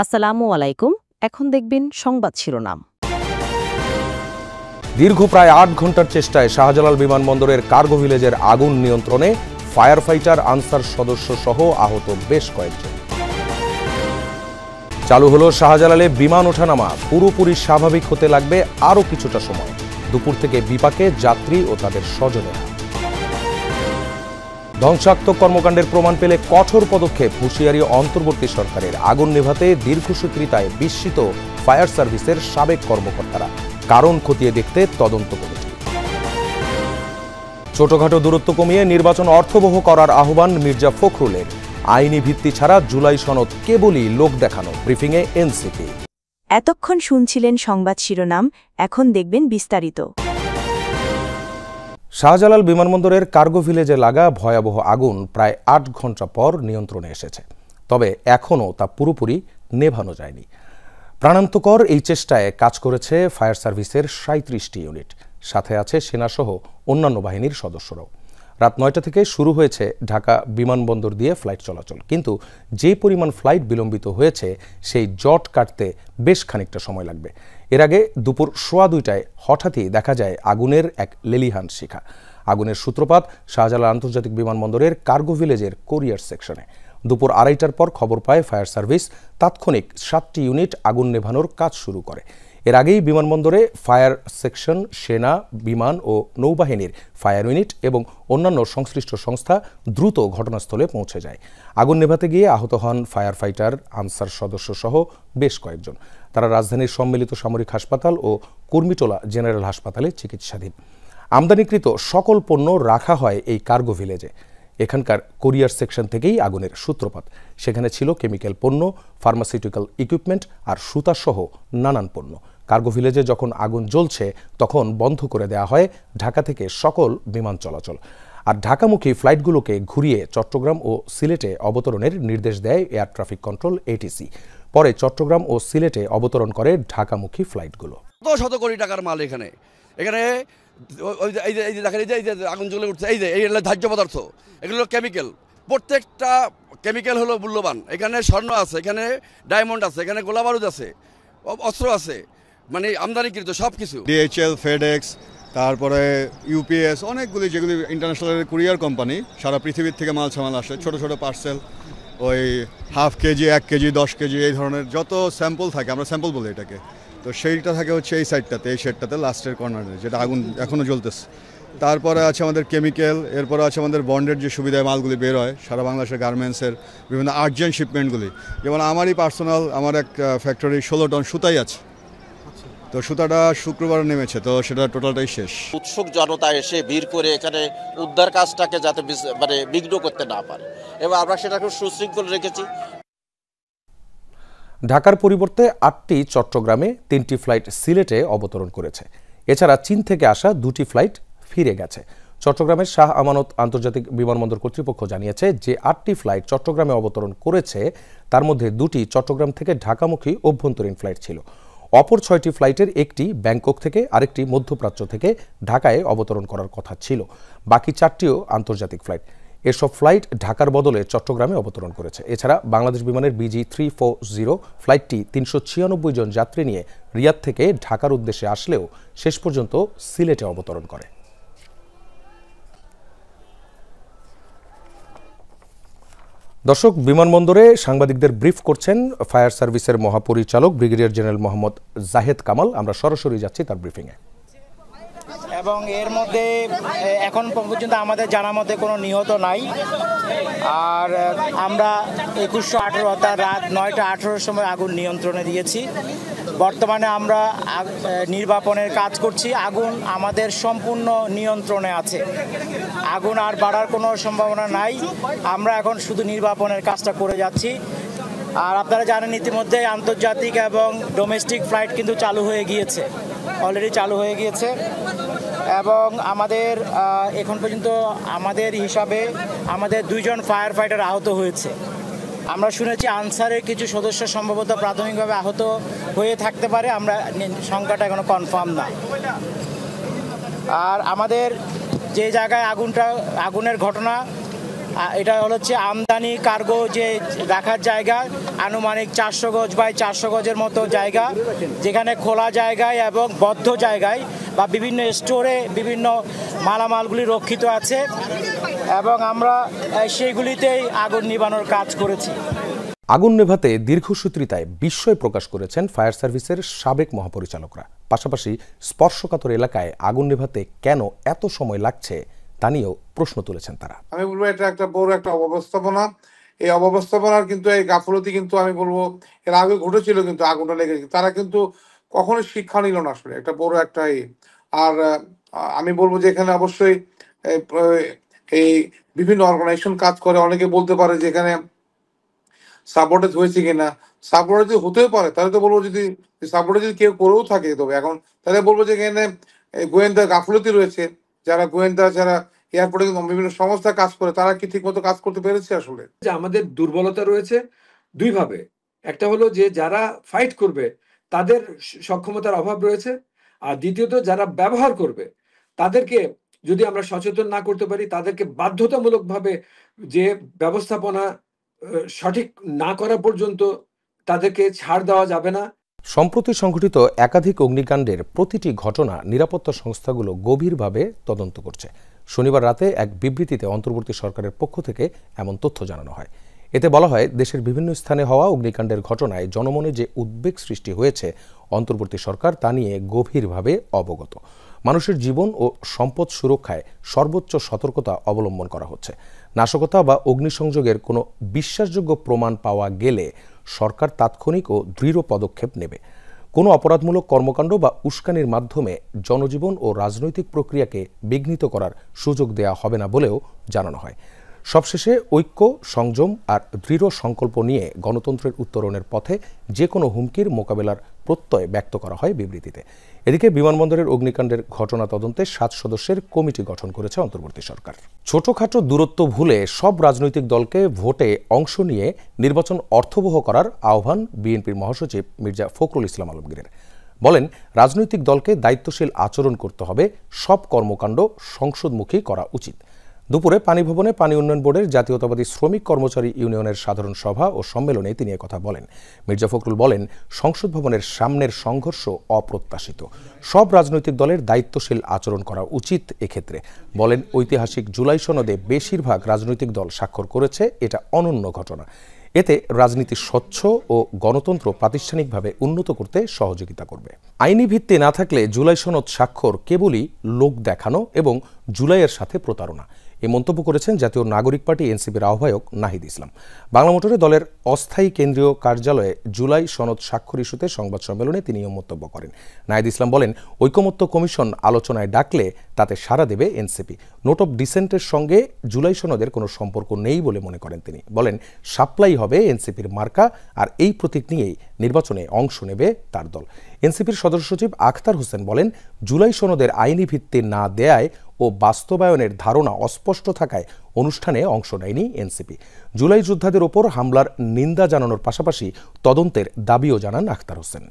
আসসালামু আলাইকুম। এখন দেখবেন সংবাদ শিরোনাম। দীর্ঘ প্রায় ৮ ঘন্টার চেষ্টায় শাহজালাল বিমানবন্দরের কার্গো ভিলেজের আগুন নিয়ন্ত্রণে ফায়ার ফাইটার আনসার সদস্য সহ আহত বেশ কয়েকজন। চালু হলো শাহজালালে বিমান ওঠানামা, পুরোপুরি স্বাভাবিক হতে লাগবে আরও কিছুটা সময়। দুপুর থেকে বিপাকে যাত্রী ও তাদের স্বজনেরা। ধ্বংসাত্মক কর্মকাণ্ডের প্রমাণ পেলে কঠোর পদক্ষেপ, হুঁশিয়ারি অন্তর্বর্তী সরকারের। আগুন নেভাতে দীর্ঘসূত্রিতায় বিস্মিত ফায়ার সার্ভিসের সাবেক কর্মকর্তারা। কারণ খতিয়ে দেখতে তদন্ত কমিটি। ছোটখাটো দূরত্ব কমিয়ে নির্বাচন অর্থবহ করার আহ্বান মির্জা ফখরুলের। আইনি ভিত্তি ছাড়া জুলাই সনদ কেবলই লোক দেখানো, ব্রিফিংয়ে এনসিপি। এতক্ষণ শুনছিলেন সংবাদ শিরোনাম, এখন দেখবেন বিস্তারিত। শাহজালাল বিমানবন্দরের কার্গো ভিলেজে লাগা ভয়াবহ আগুন প্রায় ৮ ঘন্টা পর নিয়ন্ত্রণে এসেছে। তবে এখনও তা পুরোপুরি নেভানো যায়নি। প্রাণান্তকর এই চেষ্টায় কাজ করেছে ফায়ার সার্ভিসের ৩৭টি ইউনিট, সাথে আছে সেনাসহ অন্যান্য বাহিনীর সদস্যরাও। রাত ৯টা থেকে শুরু হয়েছে ঢাকা বিমানবন্দর দিয়ে ফ্লাইট চলাচল, কিন্তু যে পরিমাণ ফ্লাইট বিলম্বিত হয়েছে সেই জট কাটতে বেশ খানিকটা সময় লাগবে। এর আগে দুপুর ১:২টায় হঠাৎই দেখা যায় আগুনের এক লেলিহান শিখা। আগুনের সূত্রপাত শাহজালাল আন্তর্জাতিক বিমানবন্দরের কার্গো ভিলেজের কোরিয়ার সেকশনে। দুপুর ২:৩০টার পর খবর পায় ফায়ার সার্ভিস। তাৎক্ষণিক ৭টি ইউনিট আগুন নেভানোর কাজ শুরু করে। এর আগেই বিমানবন্দরে ফায়ার সেকশন, সেনা, বিমান ও নৌবাহিনীর ফায়ার ইউনিট এবং অন্যান্য সংশ্লিষ্ট সংস্থা দ্রুত ঘটনাস্থলে পৌঁছে যায়। আগুন নেভাতে গিয়ে আহত হন ফায়ার ফাইটার আনসার সদস্য সহ বেশ কয়েকজন। তারা রাজধানীর সম্মিলিত সামরিক হাসপাতাল ও কুর্মিটোলা জেনারেল হাসপাতালে চিকিৎসাধীন। আমদানিকৃত সকল পণ্য রাখা হয় এই কার্গো ভিলেজে। এখানকার কোরিয়ার সেকশন থেকেই আগুনের সূত্রপাত। সেখানে ছিল কেমিক্যাল পণ্য, ফার্মাসিউটিক্যাল ইকুইপমেন্ট আর সুতাসহ নানান পণ্য। কার্গো ভিলেজে যখন আগুন জ্বলছে তখন বন্ধ করে দেওয়া হয় ঢাকা থেকে সকল বিমান চলাচল। আর ঢাকামুখী ফ্লাইটগুলোকে ঘুরিয়ে চট্টগ্রাম ও সিলেটে অবতরণের নির্দেশ দেয় এয়ার ট্রাফিক কন্ট্রোল এটিসি। পরে চট্টগ্রাম ও সিলেটে অবতরণ করে ঢাকামুখী ফ্লাইটগুলো। শত কোটি টাকার মাল এখানে এই যে দেখেন, এই যে আগুন জ্বলে উঠছে, এই হলো ধার্য পদার্থ, এগুলো কেমিক্যাল। প্রত্যেকটা কেমিক্যাল হলো মূল্যবান। এখানে স্বর্ণ আছে, এখানে ডায়মন্ড আছে, এখানে গোলা বারুদ আছে, অস্ত্র আছে, মানে আমদানিকৃত সব কিছু। DHL, FedEx, তারপরে UPS, অনেকগুলি যেগুলি ইন্টারন্যাশনাল কুরিয়ার কোম্পানি, সারা পৃথিবীর থেকে মাল সামাল আসে। ছোট ছোট পার্সেল, ওই 1/2 কেজি, 1 কেজি, 10 কেজি, এই ধরনের যত স্যাম্পল থাকে, আমরা স্যাম্পল বলি এটাকে। তো সেইটা থাকে হচ্ছে এই সাইডটাতে, এই শেডটাতে, লাস্টের কর্নারে, যেটা আগুন এখনও জ্বলতেছে। তারপরে আছে আমাদের কেমিক্যাল, এরপরে আছে আমাদের বন্ডের যে সুবিধায় মালগুলি বের হয় সারা বাংলাদেশের গার্মেন্টসের বিভিন্ন আর্জেন্ট শিপমেন্টগুলি। যেমন আমারই পার্সোনাল, আমার এক ফ্যাক্টরি 16 টন সুতাই আছে। তো সুতাটা শুক্রবার নেমেছে, তো সেটা টোটালটাই শেষ। উৎসুক জনতা এসে ভিড় করে এখানে উদ্ধার কাজটাকে যাতে মানে বিঘ্ন করতে না পারে, এবং আমরা সেটা খুব সুশৃঙ্খল রেখেছি। ঢাকার পরিবর্তে 8টি চট্টগ্রামে, 3টি ফ্লাইট সিলেটে অবতরণ করেছে। এছাড়া চীন থেকে আসা 2টি ফ্লাইট ফিরে গেছে। চট্টগ্রামের শাহ আমানত আন্তর্জাতিক বিমানবন্দর কর্তৃপক্ষ জানিয়েছে যে 8টি ফ্লাইট চট্টগ্রামে অবতরণ করেছে, তার মধ্যে 2টি চট্টগ্রাম থেকে ঢাকামুখী অভ্যন্তরীণ ফ্লাইট ছিল। অপর 6টি ফ্লাইটের একটি ব্যাংকক থেকে, আরেকটি মধ্যপ্রাচ্য থেকে ঢাকায় অবতরণ করার কথা ছিল। বাকি 4টিও আন্তর্জাতিক ফ্লাইট। এসব ফ্লাইট ঢাকার বদলে চট্টগ্রামে অবতরণ করেছে। এছাড়া বাংলাদেশ বিমানের BG340 ফ্লাইটটি 396 জন যাত্রী নিয়ে রিয়াদ থেকে ঢাকার উদ্দেশ্যে আসলেও শেষ পর্যন্ত সিলেটে অবতরণ করে। দর্শক, বিমানবন্দরে সাংবাদিকদের ব্রিফ করছেন ফায়ার সার্ভিসের মহাপরিচালক ব্রিগেডিয়ার জেনারেল মোহাম্মদ জাহেদ কামাল। আমরা সরাসরি যাচ্ছি তার ব্রিফিংয়ে। এবং এর মধ্যে এখন পর্যন্ত আমাদের জানার মধ্যে কোনো নিহত নাই। আর আমরা 2118 অর্থাৎ রাত 9টা 18 সময় আগুন নিয়ন্ত্রণে দিয়েছি। বর্তমানে আমরা নির্বাপনের কাজ করছি। আগুন আমাদের সম্পূর্ণ নিয়ন্ত্রণে আছে। আগুন আর বাড়ার কোনো সম্ভাবনা নাই। আমরা এখন শুধু নির্বাপনের কাজটা করে যাচ্ছি। আর আপনারা জানেন ইতিমধ্যে আন্তর্জাতিক এবং ডোমেস্টিক ফ্লাইট কিন্তু চালু হয়ে গিয়েছে, অলরেডি চালু হয়ে গিয়েছে। এবং আমাদের এখন পর্যন্ত আমাদের হিসাবে আমাদের 2 জন ফায়ার ফাইটার আহত হয়েছে। আমরা শুনেছি আনসারের কিছু সদস্য সম্ভবত প্রাথমিকভাবে আহত হয়ে থাকতে পারে, আমরা সংখ্যাটা এখনো কনফার্ম না। আর আমাদের যে জায়গায় আগুনের ঘটনা, এটা হচ্ছে আমদানি কার্গো যে রাখার জায়গা, আনুমানিক 400 গজ বাই 400 গজের মতো জায়গা, যেখানে খোলা জায়গায় এবং বদ্ধ জায়গায় বা বিভিন্ন স্টোরে বিভিন্ন মালামালগুলি রক্ষিত আছে এবং আমরা সেইগুলিতেই আগুন নিবানোর কাজ করেছি। আগুন নেভাতে দীর্ঘসূত্রিতায় বিস্ময় প্রকাশ করেছেন ফায়ার সার্ভিসের সাবেক মহাপরিচালকরা। পাশাপাশি স্পর্শকাতর এলাকায় আগুন নেভাতে কেন এত সময় লাগছে তা নিয়েও প্রশ্ন তুলেছেন তারা। আমি বলবো এটা একটা বড় একটা অব্যবস্থাপনা। এই অব্যবস্থাপনার কিন্তু এই গাফলতি কিন্তু আমি বলবো এর আগে ঘটেছিল, কিন্তু আগুনটা লেগে তারা কিন্তু কখনোই শিক্ষা নিল না আসলে, একটা বড় একটা আর আমি বলবো যে এখানে অবশ্যই এই বিভিন্ন অর্গানাইজেশন কাজ করে। অনেকে বলতে পারে যে এখানে সাবঅর্ডিনেট হয়েছে কিনা, সাবঅর্ডিনেট যদি হতেও পারে তাহলে তো বলবো যদি সাবঅর্ডিনেট যদি কেউ করেও থাকে তবে এখন তাহলে বলবো যে এখানে গোয়েন্দা গাফলতি রয়েছে। যারা গোয়েন্দা, যারা এয়ারপোর্টে বিভিন্ন সংস্থা কাজ করে, তারা কি ঠিক মতো কাজ করতে পেরেছে আসলে? যে আমাদের দুর্বলতা রয়েছে দুই ভাবে। একটা হলো যে যারা ফাইট করবে তাদের সক্ষমতার অভাব রয়েছে, আর দ্বিতীয়ত যারা ব্যবহার করবে তাদেরকে যদি আমরা সচেতন না করতে পারি, তাদেরকে বাধ্যতামূলকভাবে যে ব্যবস্থাপনা সঠিক না করা পর্যন্ত তাদেরকে ছাড় দেওয়া যাবে না। সম্প্রতি সংঘটিত একাধিক অগ্নিকাণ্ডের প্রতিটি ঘটনা নিরাপত্তা সংস্থাগুলো গভীরভাবে তদন্ত করছে। শনিবার রাতে এক বিবৃতিতে অন্তর্বর্তী সরকারের পক্ষ থেকে এমন তথ্য জানানো হয়। এতে বলা হয়, দেশের বিভিন্ন স্থানে হওয়া অগ্নিকাণ্ডের ঘটনায় জনমনে যে উদ্বেগ সৃষ্টি হয়েছে, অন্তর্বর্তী সরকার তা নিয়ে গভীরভাবে অবগত। মানুষের জীবন ও সম্পদ সুরক্ষায় সর্বোচ্চ সতর্কতা অবলম্বন করা হচ্ছে। নাশকতা বা অগ্নিসংযোগের কোনো বিশ্বাসযোগ্য প্রমাণ পাওয়া গেলে সরকার তাৎক্ষণিক ও দৃঢ় পদক্ষেপ নেবে। কোনো অপরাধমূলক কর্মকাণ্ড বা উস্কানির মাধ্যমে জনজীবন ও রাজনৈতিক প্রক্রিয়াকে বিঘ্নিত করার সুযোগ দেয়া হবে না বলেও জানানো হয়। সবশেষে ঐক্য, সংযম আর দৃঢ় সংকল্প নিয়ে গণতন্ত্রের উত্তরণের পথে যে কোনো হুমকির মোকাবেলার প্রত্যয় ব্যক্ত করা হয় বিবৃতিতে। এদিকে বিমানবন্দরের অগ্নিকাণ্ডের ঘটনা তদন্তে 7 সদস্যের কমিটি গঠন করেছে অন্তর্বর্তী সরকার। ছোটখাটো দূরত্ব ভুলে সব রাজনৈতিক দলকে ভোটে অংশ নিয়ে নির্বাচন অর্থবহ করার আহ্বান বিএনপির মহাসচিব মির্জা ফখরুল ইসলাম আলমগীরের। বলেন, রাজনৈতিক দলকে দায়িত্বশীল আচরণ করতে হবে, সব কর্মকাণ্ড সংসদমুখী করা উচিত। দুপুরে পানি ভবনে পানি উন্নয়ন বোর্ডের জাতীয়তাবাদী শ্রমিক কর্মচারী ইউনিয়নের সাধারণ সভা ও সম্মেলনে তিনি কথা বলেন। মির্জা ফখরুল বলেন, সংসদ ভবনের সামনের সংঘর্ষ অপ্রত্যাশিত, সব রাজনৈতিক দলের দায়িত্বশীল আচরণ করা উচিত। এক্ষেত্রে বলেন, ঐতিহাসিক জুলাই সনদে বেশিরভাগ রাজনৈতিক দল স্বাক্ষর করেছে, এটা অনন্য ঘটনা। এতে রাজনীতি স্বচ্ছ ও গণতন্ত্র প্রাতিষ্ঠানিকভাবে উন্নত করতে সহযোগিতা করবে। আইনি ভিত্তি না থাকলে জুলাই সনদ স্বাক্ষর কেবলই লোক দেখানো এবং জুলাইয়ের সাথে প্রতারণা, এই মন্তব্য করেছেন জাতীয় নাগরিক পার্টি এনসিপির আহ্বায়ক নাহিদ ইসলাম। বাংলা মোটরে দলের অস্থায়ী কেন্দ্রীয় কার্যালয়ে জুলাই সনদ স্বাক্ষর ইস্যুতে সংবাদ সম্মেলনে তিনি মন্তব্য করেন। নাহিদ ইসলাম বলেন, ঐকমত্য কমিশন আলোচনায় ডাকলে তাতে সাড়া দেবে এনসিপি। নোট অফ ডিসেন্টের সঙ্গে জুলাই সনদের কোনো সম্পর্ক নেই বলে মনে করেন তিনি। বলেন, সাপ্লাই হবে এনসিপির মার্কা, আর এই প্রতীক নিয়েই নির্বাচনে অংশ নেবে তার দল। এনসিপির সদস্য সচিব আখতার হোসেন বলেন, জুলাই সনদের আইনি ভিত্তি না দেয়ায় ও বাস্তবায়নের ধারণা অস্পষ্ট থাকায় অনুষ্ঠানে অংশ নেয়নি এনসিপি। জুলাই যোদ্ধাদের ওপর হামলার নিন্দা জানানোর পাশাপাশি তদন্তের দাবিও জানান আখতার হোসেন।